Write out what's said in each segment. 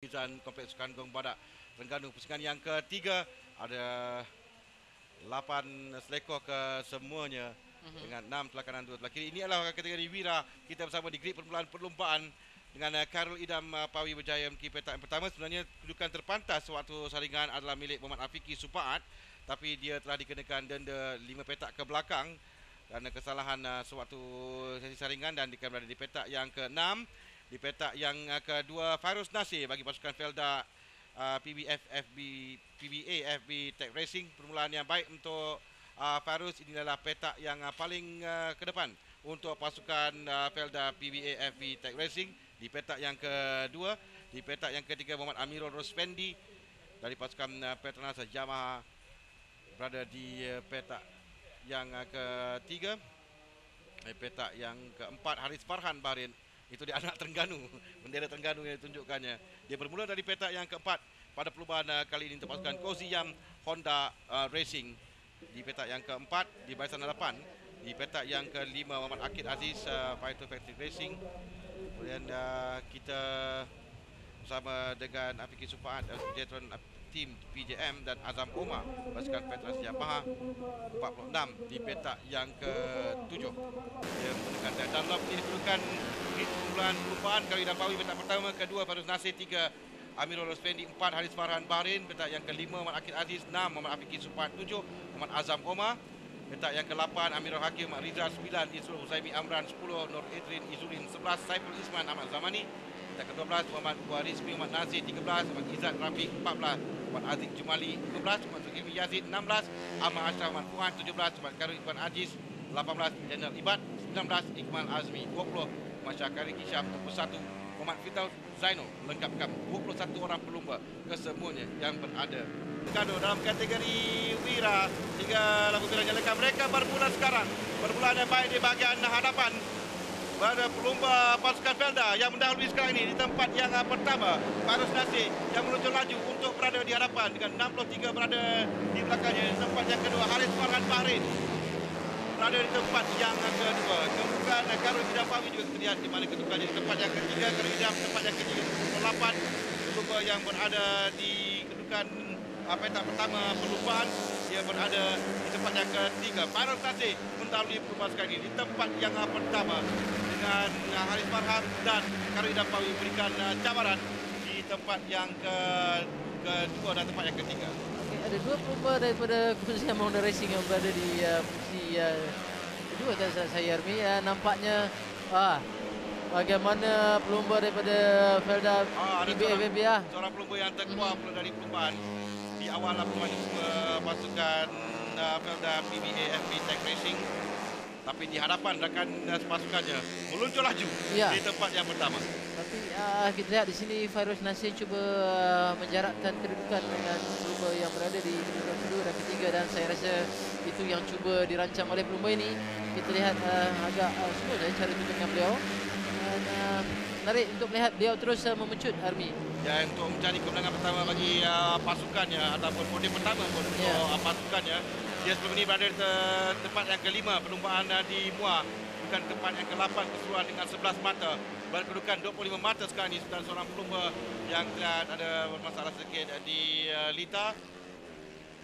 Mizan Kompleks Sukan Gong Badak Terengganu. Pusingan yang ketiga ada 8 selekor kesemuanya dengan 6 telakanan 2 telaki. Ini adalah kategori Wira. Kita bersama di grid permulaan perlumbaan dengan Khairul Idham Pawi berjaya memiliki petak yang pertama. Sebenarnya kedudukan terpantas sewaktu saringan adalah milik Muhammad Afiqi Supaat, tapi dia telah dikenakan denda 5 petak ke belakang kerana kesalahan sewaktu sesi saringan dan dia berada di petak yang ke-6. Di petak yang kedua, Fairuz Nasir bagi pasukan Felda PBA FB Tech Racing. Permulaan yang baik untuk Fairuz. Ini adalah petak yang paling ke depan untuk pasukan Felda PBA FB Tech Racing. Di petak yang kedua, di petak yang ketiga, Muhammad Amirul Rospendi dari pasukan Petronas Yamaha berada di petak yang ketiga. Petak yang keempat, Haris Farhan Bahrain. Itu dia anak Terengganu, bendera Terengganu yang ditunjukkannya. Dia bermula dari petak yang keempat pada perlumbaan kali ini untuk pasukan Koziyam Honda Racing. Di petak yang keempat, di barisan hadapan. Di petak yang kelima, Muhammad Akid Aziz Fighter Factory Racing. Kemudian kita bersama dengan Afiqi Supaat, Jetron tim PJM dan Azam Omar pasukan Petronas Yamaha 46 di petak yang ke-7. Dia menggunakan Dunlop. Ini kedudukan permulaan perlumbaan kali Dapawi petak pertama, kedua Fairuz Nasir, 3 Amirul Rospendi, 4 Haris Farhan Bahrain, petak yang ke-5 Muhammad Akid Aziz, 6 Muhammad Afiqi Supaat, 7 Muhammad Azam Omar, petak yang ke-8 Amirul Hakim Rizal, 9 Isrul Huzaimi Amran, 10 Nur Idrin Izzuddin, 11 Saiful Isman Ahmad Zamani, petak ke-12 Muhammad Warismi Muhammad Nazir, 13 Muhammad Izzat Rafiq, 14 Muhammad Aziz Jumali, 15 Muhammad Zulkifli Yazid, 16 Ahmad Ashraf Ahmad Fuhan, 17 Muhammad Karul Ikhwan Aziz, 18 Jenderal Ibad, 19 Iqmal Azmi, 20 Muhammad Syakari Kisham, 21 Muhammad Firdaus Zainul, lengkapkan 21 orang pelumba kesemuanya yang berada dalam kategori Wira. Hingga lampu merah nyalakan, mereka bermula sekarang. Bermula yang baik di bahagian hadapan pada pelumba pasukan Felda yang mendahului sekarang ini. Di tempat yang pertama, Fairuz Nasir yang meluncur laju untuk berada di hadapan dengan 63 berada di belakangnya. Di tempat yang kedua, Haris Farhan Bahrain berada di tempat yang kedua. Kemudian Khairul Idham Pawi juga terlihat di mana kedudukannya. Di tempat yang ketiga, Khairul Idham tempat yang ketiga, 8 pelumba yang berada di kedudukan petak pertama perlumbaan. Dia berada di tempat yang ketiga. Fairuz Nasir mendahului perlumbaan sekali ini di tempat yang pertama dengan Haris Farhan dan Khairul Idham Pawi berikan cabaran di tempat yang kedua dan tempat yang ketiga. Ada 2 pelumba daripada Koziyam Honda Racing yang berada di posisi kedua kan saya Armi. Nampaknya bagaimana pelumba daripada Felda PBA seorang pelumba yang terkeluar dari perlumbaan di awal perlumbaan pasukan Felda PBA FB Tech Racing, tapi di hadapan rakan pasukannya meluncur laju di tempat yang pertama. Tapi kita lihat di sini Fairuz Nasir cuba menjarakkan kedudukan dengan pelumba yang berada di kedudukan kedua dan ketiga, dan saya rasa itu yang cuba dirancang oleh pelumba ini. Kita lihat agak smooth cara tutup dengan beliau, dan menarik untuk melihat beliau terus memecut Army. Ya, untuk mencari kemenangan pertama bagi pasukannya ataupun podium pertama untuk pasukannya. Dia sebelum ini berada di tempat yang kelima perlumbaan di Muar, bukan tempat yang ke-8 keseluruhan dengan 11 mata. Berkedudukan 25 mata sekarang ini, dan seorang pelumba yang ada masalah sedikit di Lita.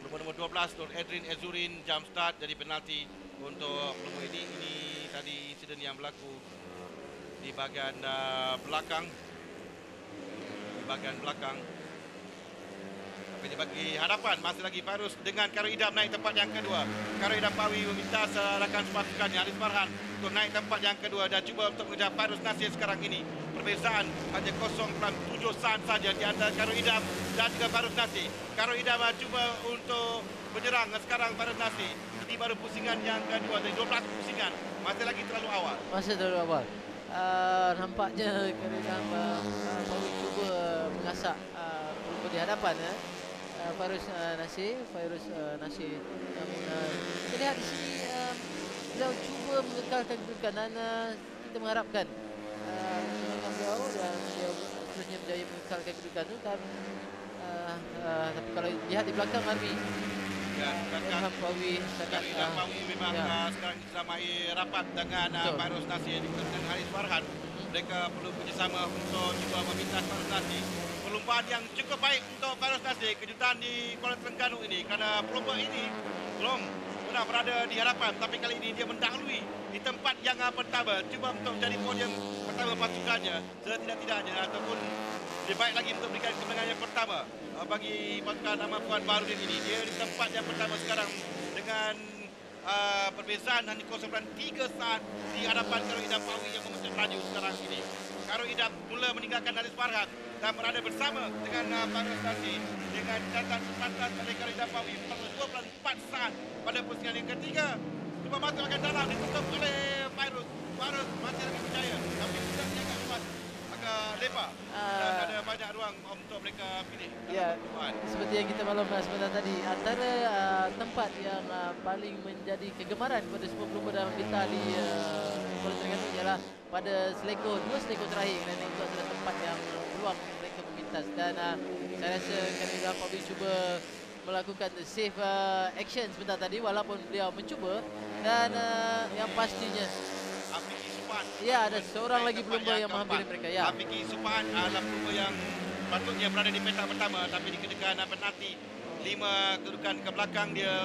Pelumba nombor 12 Nur Edrin Ezurin, jam start jadi penalti untuk pelumba ini. Ini tadi insiden yang berlaku di bahagian belakang. Tapi di bagi hadapan masih lagi Fairuz dengan Khairul Idham naik tempat yang kedua. Khairul Idham Pawi meminta rakan pasukannya Haris Farhan untuk naik tempat yang kedua dan cuba untuk mengejar Fairuz Nasir sekarang ini. Perbezaan hanya 0.7 saat saja di antara Khairul Idham dan juga Fairuz Nasir. Khairul Idham cuba untuk menyerang sekarang Fairuz Nasir. Ini baru pusingan yang kedua dari 12 pusingan. Masih lagi terlalu awal. Nampaknya Khairul Idham Pawi cuba mengasak pelumba di hadapan Fairuz Nasir. Kita lihat di sini beliau cuba mengekalkan kedudukan, dan kita mengharapkan beliau dan beliau terusnya berjaya mengekalkan kedudukan itu. Tapi kalau lihat di belakang Armi, Idham Pawi memang sekarang diselamai rapat dengan Fairuz Nasir dengan Haris Farhan. Mereka perlu kerjasama untuk cuba meminta Fairuz Nasir perlumbaan yang cukup baik untuk Fairuz Nasir, kejutan di Kuala Terengganu ini, kerana pelumba ini belum pernah berada di hadapan, tapi kali ini dia mendahului di tempat yang pertama, cuba untuk menjadi podium pertama pasukannya, setidak-tidaknya ataupun lebih baik lagi untuk berikan kemenangan yang pertama bagi pasukan nama Fuad Baharudin ini. Dia di tempat yang pertama sekarang dengan perbezaan hanya 0.3 saat di hadapan Khairul Idham Pawi yang memencet laju sekarang ini. Khairul Idham mula meninggalkan Haris Farhan dan berada bersama dengan Fairuz Nasir dengan catatan terpantas oleh Khairul Idham Pawi 2.4 saat pada pusingan yang ketiga. Cuba masuk akan dalam, ditutup oleh Fairuz. Fairuz masih lagi berjaya, tapi tidak agak kuat, agak lebar dan ada banyak ruang untuk mereka pilih dalam percubaan. Seperti yang kita maklum sebentar tadi, antara tempat yang paling menjadi kegemaran kepada semua pelumba dalam pita di Kuala Terengganu ialah pada dua selekor terakhir, kerana itu adalah tempat yang peluang mereka memintas. Dan saya rasa Khairul Idham Pawi cuba melakukan safe action sebentar tadi walaupun beliau mencuba, dan yang pastinya Afiki Supan. ya, ada seorang lagi pelumba yang menghampiri mereka. Ya. Afiki Supan adalah pelumba yang patutnya berada di petak pertama, tapi dikenakan penalti 5 kedudukan ke belakang. Dia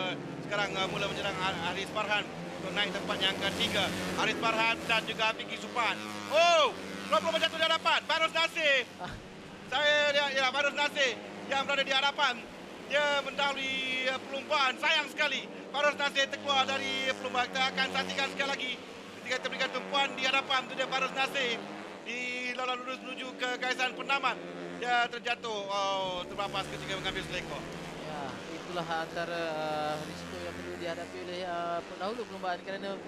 sekarang mula menyerang Haris Farhan untuk naik tempat yang ketiga. Haris Farhan dan juga Afiki Supan. Oh, pelumba jatuh di hadapan. Fairuz Nasir. Saya lihat ya, Fairuz Nasir yang berada di hadapan. Dia mendahului perlumbaan. Sayang sekali Fairuz Nasir terkeluar dari perlumbaan. Kita akan saksikan sekali lagi ketika kita berikan tumpuan di hadapan. Itu dia Fairuz Nasir di lalu lurus menuju ke gaisan penamat. Dia terjatuh. Oh, terbabas ketika mengambil selekor. Ya, itulah antara risiko yang perlu dihadapi oleh pendahulu perlumbaan, kerana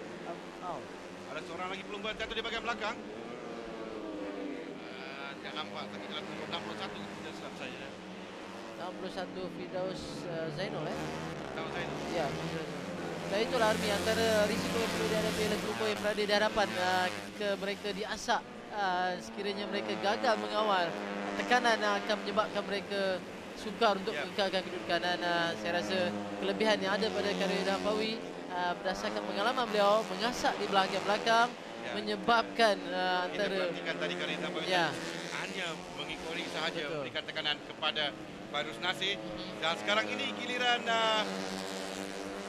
Ada seorang lagi pelumba jatuh di bahagian belakang. Tidak nampak, tapi dalam nombor 61 tidak silap saya. 61 Firdaus Zainul Tahu saya itu. Ya, dan itulah Army, antara risiko yang perlu dihadapi oleh pelumba yang berada di hadapan ketika mereka diasak. Sekiranya mereka gagal mengawal, tekanan akan menyebabkan mereka sukar untuk mengekalkan kedudukan. Dan saya rasa kelebihan yang ada pada Khairul Idham Pawi berdasarkan pengalaman beliau mengasak di bahagian belakang, menyebabkan antara kita perhatikan tadi Khairul Idham Pawi hanya mengikuti sahaja, memberikan tekanan kepada Fairuz Nasir. Dan sekarang ini giliran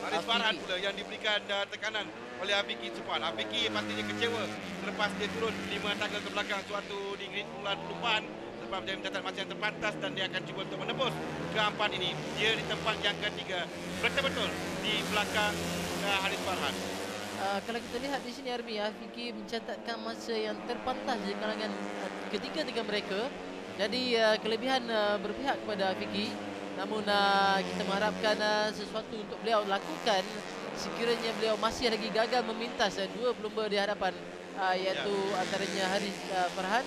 Haris Farhan pula yang diberikan tekanan oleh Afiki Supan. Afiki pastinya kecewa selepas dia turun 5 tangga ke belakang suatu di grid bulan perlumbaan sebab dia mencatat masa yang terpantas, dan dia akan cuba untuk menembus keampan ini. Dia di tempat yang ketiga, betul-betul di belakang Haris Farhan. Kalau kita lihat di sini Army, Afiki mencatatkan masa yang terpantas di kalangan ketiga-tiga mereka. Jadi kelebihan berpihak kepada Afiki. Namun kita mengharapkan sesuatu untuk beliau lakukan sekiranya beliau masih lagi gagal memintas dua pelumba di hadapan, iaitu antaranya Haris Farhan.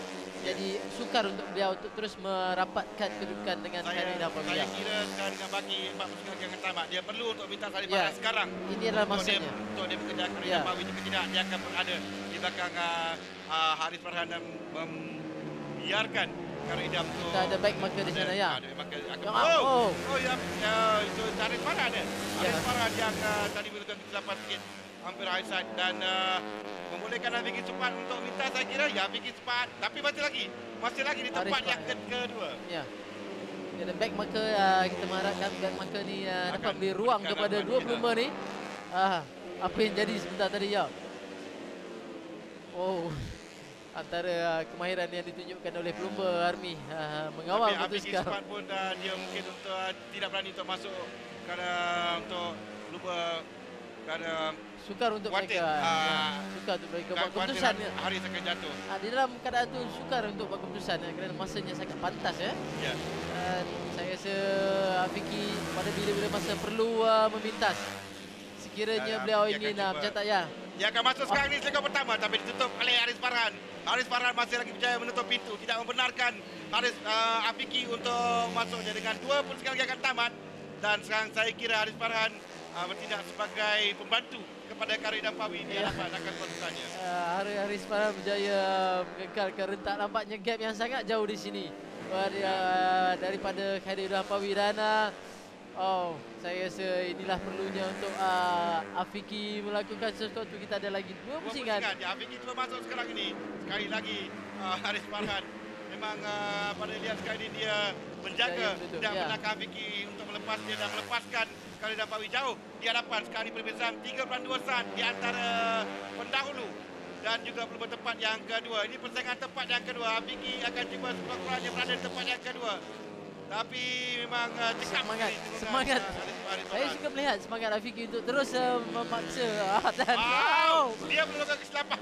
Jadi sukar untuk beliau untuk terus merapatkan kedudukan dengan Khairul Idham Pawi. Saya kira sekarang dengan bagi 4 pusingan yang tamat, dia perlu untuk minta Haris Farhan sekarang. Ini adalah masanya. Untuk dia bekerja Khairul Idham Pawi. Jika tidak, dia akan berada di belakang Haris Farhan dan membiarkan Khairul Idham tu. Kita ada baik marker di sana ya. Ada baik marker. Oh ya, itu Haris Farhan ya. Haris Farhan yang tadi melakukan kesilapan sikit, hampir high side, dan membolehkan Afiki Supan untuk minta. Saya kira ya Afiki Supan, tapi masih lagi di tempat yang kedua. Ya. Dia ada back marker, kita mengharapkan back marker ni dapat beri ruang kepada dua pelumba ni. Apa yang jadi sebentar tadi ya. Oh, antara kemahiran yang ditunjukkan oleh pelumba Army mengawal putuskan. Afiki Supan pun dia mungkin untuk tidak berani untuk masuk kerana untuk pelumba kerana sukar untuk mereka sukar untuk mereka buat keputusan. Haris akan jatuh. Di dalam keadaan itu sukar untuk buat keputusan kerana masanya sangat pantas ya. Saya rasa Afiki pada bila-bila masa perlu memintas. Sekiranya beliau ingin mencatat ya. Dia akan masuk sekarang ni selekor pertama, tapi ditutup oleh Haris Farhan. Haris Farhan masih lagi berjaya menutup pintu, tidak membenarkan Afiki untuk masuknya dengan 2 pusingan lagi akan tamat. Dan sekarang saya kira Haris Farhan bertindak sebagai pembantu kepada Khairul Idham Pawi di hadapan akan pasukannya. Haris Farhan berjaya mengekalkan rentak, nampaknya gap yang sangat jauh di sini daripada Khairul Idham Pawi. Dan saya rasa inilah perlunya untuk Afiki melakukan sesuatu. Kita ada lagi 2 pusingan. Afiki cuba masuk sekarang ini. Sekali lagi Haris Farhan memang pada lihat sekali ini dia menjaga tidak menangkap Vicky untuk melepas dia dan melepaskan Khalid Ampawi jauh di hadapan. Sekali perbezaan 3.2 saat di antara pendahulu dan juga pelumba tempat yang kedua. Ini persaingan tempat yang kedua. Vicky akan cuba sekurang-kurangnya berada di tempat yang kedua. Tapi memang semangat. Saya juga melihat semangat Afiqi untuk terus memaksa. Dan dia belum kesilapan.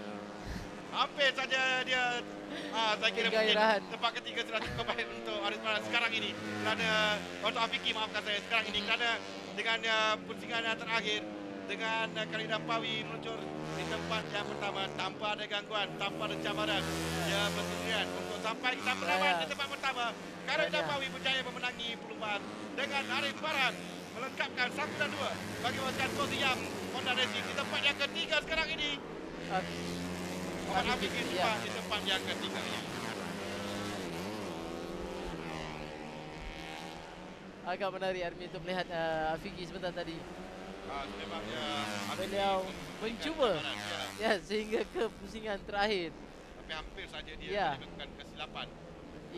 Hampir saja dia saya kira mungkin tempat ketiga sudah cukup baik untuk Haris Farhan sekarang ini. Kerana untuk Afiqi, maafkan saya sekarang ini, kerana dengan pusingan terakhir dengan Khalid Ampawi meluncur di tempat yang pertama tanpa ada gangguan, tanpa ada cabaran. Dia bersendirian untuk sampai kita pertama di tempat pertama. Khalid Ampawi berjaya memenangi perlumbaan dengan Haris Farhan melengkapkan 1 dan 2 bagi pasukan Koziyam Honda Racing di tempat yang ketiga sekarang ini. Afiqi di tempat yang ketiga ini. Agak menarik Army untuk melihat Afiqi sebentar tadi. Memangnya beliau mencuba sehingga ke pusingan terakhir. Tapi hampir saja dia melakukan kesilapan.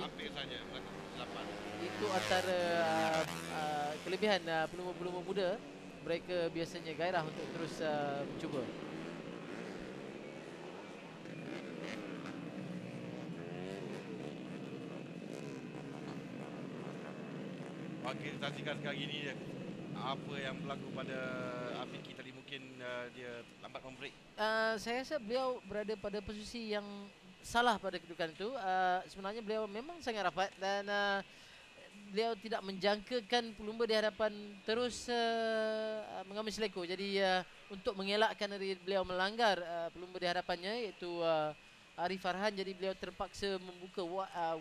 Hampir saja melakukan kesilapan. Itu antara kelebihan pelumba-pelumba muda. Mereka biasanya gairah untuk terus mencuba. Kita saksikan sekarang ini apa yang berlaku pada Afiqi tadi. Mungkin dia lambat membreak. Saya rasa beliau berada pada posisi yang salah pada kedudukan itu. Sebenarnya beliau memang sangat rapat dan beliau tidak menjangkakan pelumba di hadapan terus mengambil seleko. Jadi untuk mengelakkan dari beliau melanggar pelumba di hadapannya, iaitu Arif Farhan, jadi beliau terpaksa membuka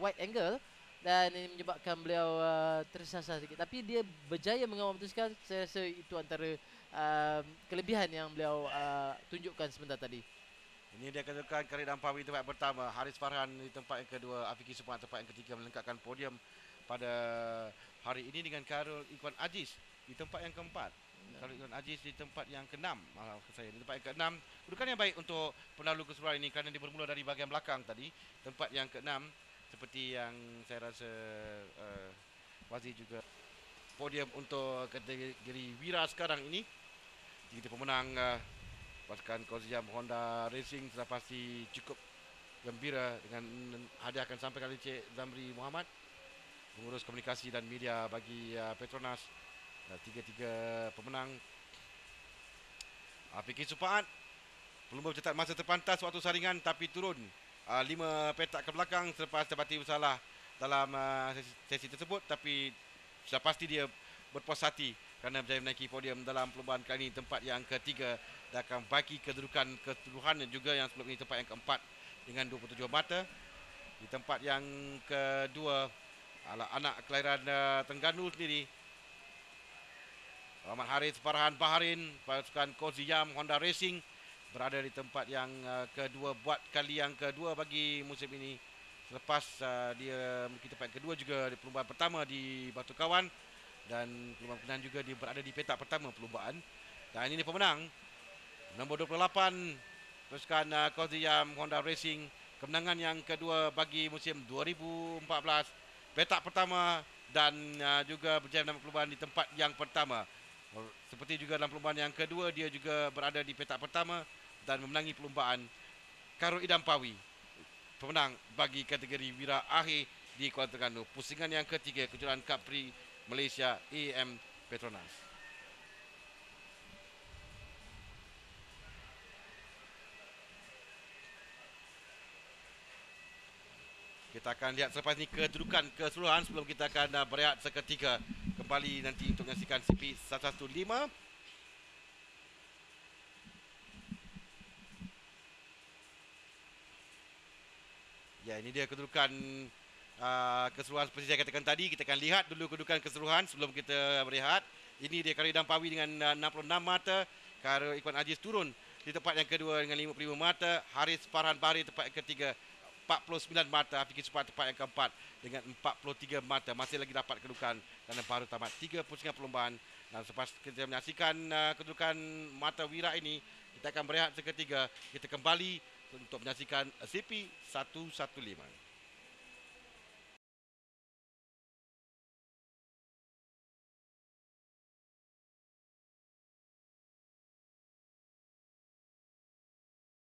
wide angle dan ini menyebabkan beliau tersasar sedikit. Tapi dia berjaya mengawal putuskan. Saya rasa itu antara kelebihan yang beliau tunjukkan sebentar tadi. Ini dia kedudukan Khalid Ampawi tempat pertama, Haris Farhan di tempat yang kedua, Afiqi Supahan tempat yang ketiga melengkapkan podium pada hari ini dengan Khairul Ikhwan Aziz di tempat yang keempat. Khairul Ikhwan Aziz di tempat yang keenam. Di tempat yang keenam. Kedudukan yang baik untuk pendahulu keseluruhan ini kerana dia bermula dari bahagian belakang tadi. Tempat yang keenam. Seperti yang saya rasa Wazir juga. Podium untuk kategori Wira sekarang ini. Tiga pemenang pasukan Koziyam Honda Racing sudah pasti cukup gembira dengan hadiah akan sampai kali Cik Zamri Muhammad, pengurus komunikasi dan media bagi Petronas. Tiga-tiga pemenang. Afiqi Supahan belum mencatat masa terpantas waktu saringan tapi turun 5 petak ke belakang selepas terbati bersalah dalam sesi tersebut, tapi sudah pasti dia berpuas hati kerana berjaya menaiki podium dalam perlombaan kali ini tempat yang ketiga dan akan bagi kedudukan keseluruhan dan juga yang sebelum ini tempat yang keempat dengan 27 mata. Di tempat yang kedua adalah anak kelahiran Terengganu sendiri, Muhammad Haris Farhan Baharin, pasukan Koziyam Honda Racing, berada di tempat yang kedua buat kali yang kedua bagi musim ini. Selepas dia mungkin tempat yang kedua juga di perlombaan pertama di Batu Kawan dan perlombaan berkenaan juga dia berada di petak pertama perlombaan. Dan ini pemenang nombor 28 pasukan Koziyam Honda Racing, kemenangan yang kedua bagi musim 2014, petak pertama dan juga berjaya menang perlombaan di tempat yang pertama. Seperti juga dalam perlombaan yang kedua dia juga berada di petak pertama dan memenangi perlombaan. Khairul Ampawi pemenang bagi kategori Wira Akhir di Kuala Terengganu, pusingan yang ketiga kejuaraan Capri Malaysia AM Petronas. Kita akan lihat selepas ini kedudukan keseluruhan sebelum kita akan berehat seketika kembali nanti untuk menyaksikan CP 115. Ya, ini dia kedudukan keseluruhan seperti saya katakan tadi. Kita akan lihat dulu kedudukan keseluruhan sebelum kita berehat. Ini dia Khairul Ampawi dengan 66 mata. Khairul Ikhwan Aziz turun di tempat yang kedua dengan 55 mata. Haris Farhan Bahari tempat yang ketiga 49 mata. Afiqi Supahan tempat yang keempat dengan 43 mata. Masih lagi dapat kedudukan kerana baru tamat 3 pusingan perlombaan. Dan selepas kita menyaksikan kedudukan mata Wira ini, kita akan berehat seketika. Kita kembali untuk menyaksikan CP 115.